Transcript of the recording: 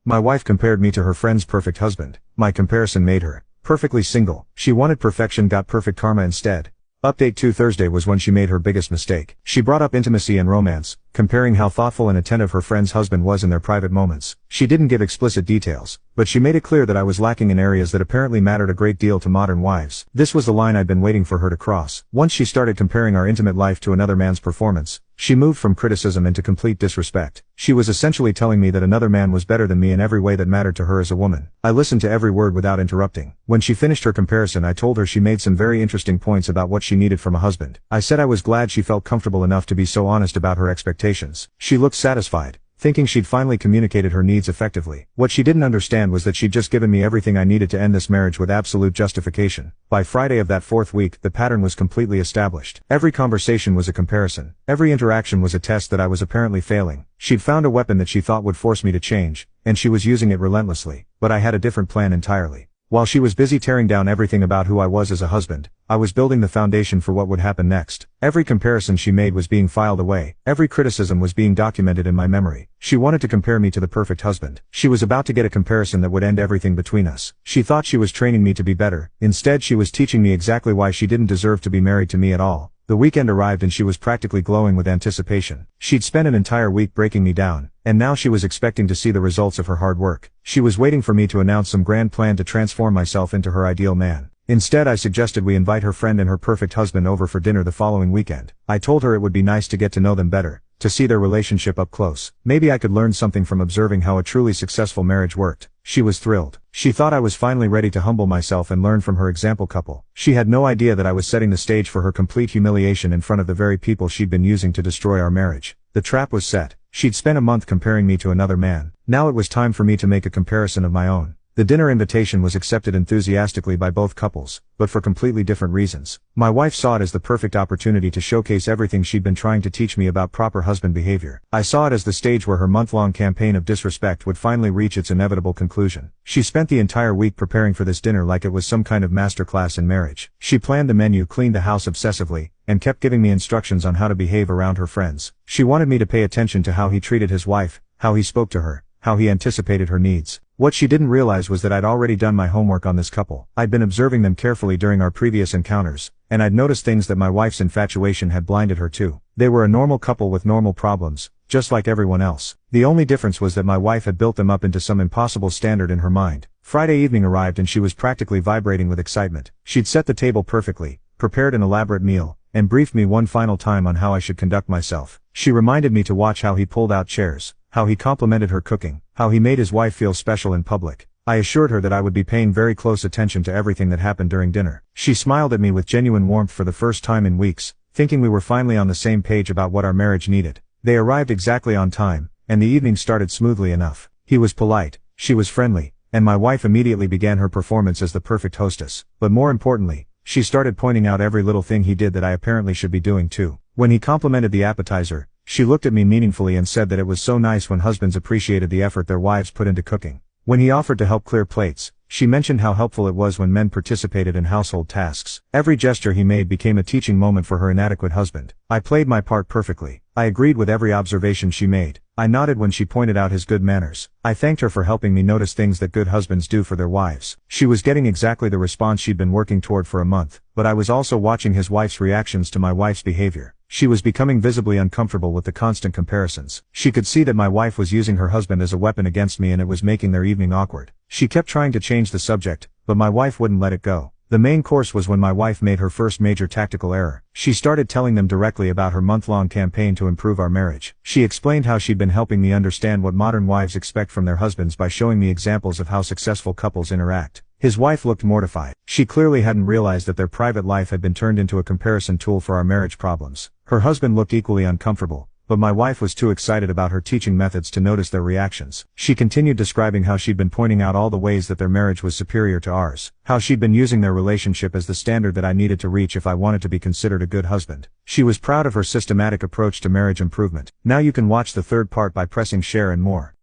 My wife compared me to her friend's perfect husband. My comparison made her perfectly single. She wanted perfection, got perfect karma instead. Update 2 Thursday was when she made her biggest mistake. She brought up intimacy and romance, comparing how thoughtful and attentive her friend's husband was in their private moments. She didn't give explicit details, but she made it clear that I was lacking in areas that apparently mattered a great deal to modern wives. This was the line I'd been waiting for her to cross. Once she started comparing our intimate life to another man's performance, she moved from criticism into complete disrespect. She was essentially telling me that another man was better than me in every way that mattered to her as a woman. I listened to every word without interrupting. When she finished her comparison, I told her she made some very interesting points about what she needed from a husband. I said I was glad she felt comfortable enough to be so honest about her expectations. She looked satisfied, thinking she'd finally communicated her needs effectively. What she didn't understand was that she'd just given me everything I needed to end this marriage with absolute justification. By Friday of that 4th week, the pattern was completely established. Every conversation was a comparison. Every interaction was a test that I was apparently failing. She'd found a weapon that she thought would force me to change, and she was using it relentlessly. But I had a different plan entirely. While she was busy tearing down everything about who I was as a husband, I was building the foundation for what would happen next. Every comparison she made was being filed away. Every criticism was being documented in my memory. She wanted to compare me to the perfect husband. She was about to get a comparison that would end everything between us. She thought she was training me to be better. Instead, she was teaching me exactly why she didn't deserve to be married to me at all. The weekend arrived and she was practically glowing with anticipation. She'd spent an entire week breaking me down, and now she was expecting to see the results of her hard work. She was waiting for me to announce some grand plan to transform myself into her ideal man. Instead, I suggested we invite her friend and her perfect husband over for dinner the following weekend. I told her it would be nice to get to know them better, to see their relationship up close. Maybe I could learn something from observing how a truly successful marriage worked. She was thrilled. She thought I was finally ready to humble myself and learn from her example couple. She had no idea that I was setting the stage for her complete humiliation in front of the very people she'd been using to destroy our marriage. The trap was set. She'd spent a month comparing me to another man. Now it was time for me to make a comparison of my own. The dinner invitation was accepted enthusiastically by both couples, but for completely different reasons. My wife saw it as the perfect opportunity to showcase everything she'd been trying to teach me about proper husband behavior. I saw it as the stage where her month-long campaign of disrespect would finally reach its inevitable conclusion. She spent the entire week preparing for this dinner like it was some kind of masterclass in marriage. She planned the menu, cleaned the house obsessively, and kept giving me instructions on how to behave around her friends. She wanted me to pay attention to how he treated his wife, how he spoke to her, how he anticipated her needs. What she didn't realize was that I'd already done my homework on this couple. I'd been observing them carefully during our previous encounters, and I'd noticed things that my wife's infatuation had blinded her to. They were a normal couple with normal problems, just like everyone else. The only difference was that my wife had built them up into some impossible standard in her mind. Friday evening arrived and she was practically vibrating with excitement. She'd set the table perfectly, prepared an elaborate meal, and briefed me one final time on how I should conduct myself. She reminded me to watch how he pulled out chairs, how he complimented her cooking, how he made his wife feel special in public. I assured her that I would be paying very close attention to everything that happened during dinner. She smiled at me with genuine warmth for the first time in weeks, thinking we were finally on the same page about what our marriage needed. They arrived exactly on time, and the evening started smoothly enough. He was polite, she was friendly, and my wife immediately began her performance as the perfect hostess. But more importantly, she started pointing out every little thing he did that I apparently should be doing too. When he complimented the appetizer, she looked at me meaningfully and said that it was so nice when husbands appreciated the effort their wives put into cooking. When he offered to help clear plates, she mentioned how helpful it was when men participated in household tasks. Every gesture he made became a teaching moment for her inadequate husband. I played my part perfectly. I agreed with every observation she made. I nodded when she pointed out his good manners. I thanked her for helping me notice things that good husbands do for their wives. She was getting exactly the response she'd been working toward for a month, but I was also watching his wife's reactions to my wife's behavior. She was becoming visibly uncomfortable with the constant comparisons. She could see that my wife was using her husband as a weapon against me and it was making their evening awkward. She kept trying to change the subject, but my wife wouldn't let it go. The main course was when my wife made her first major tactical error. She started telling them directly about her month-long campaign to improve our marriage. She explained how she'd been helping me understand what modern wives expect from their husbands by showing me examples of how successful couples interact. His wife looked mortified. She clearly hadn't realized that their private life had been turned into a comparison tool for our marriage problems. Her husband looked equally uncomfortable, but my wife was too excited about her teaching methods to notice their reactions. She continued describing how she'd been pointing out all the ways that their marriage was superior to ours, how she'd been using their relationship as the standard that I needed to reach if I wanted to be considered a good husband. She was proud of her systematic approach to marriage improvement. Now you can watch the third part by pressing share and more.